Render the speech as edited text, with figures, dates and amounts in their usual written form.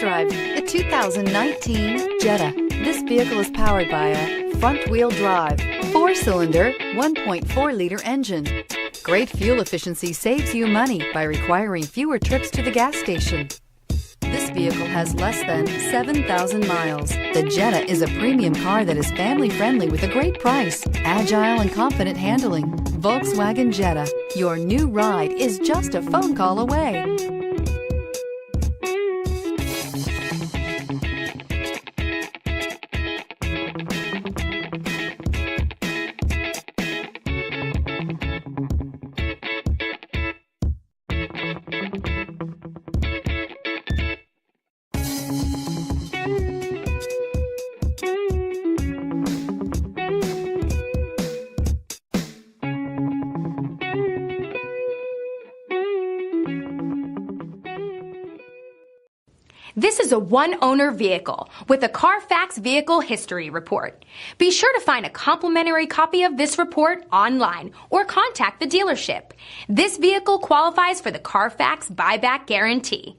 drive the 2019 Jetta. This vehicle is powered by a front-wheel drive, 4-cylinder, 1.4-liter engine. Great fuel efficiency saves you money by requiring fewer trips to the gas station. This vehicle has less than 7,000 miles. The Jetta is a premium car that is family-friendly with a great price, agile and confident handling. Volkswagen Jetta, your new ride is just a phone call away. This is a one-owner vehicle with a Carfax Vehicle History Report. Be sure to find a complimentary copy of this report online or contact the dealership. This vehicle qualifies for the Carfax Buyback Guarantee.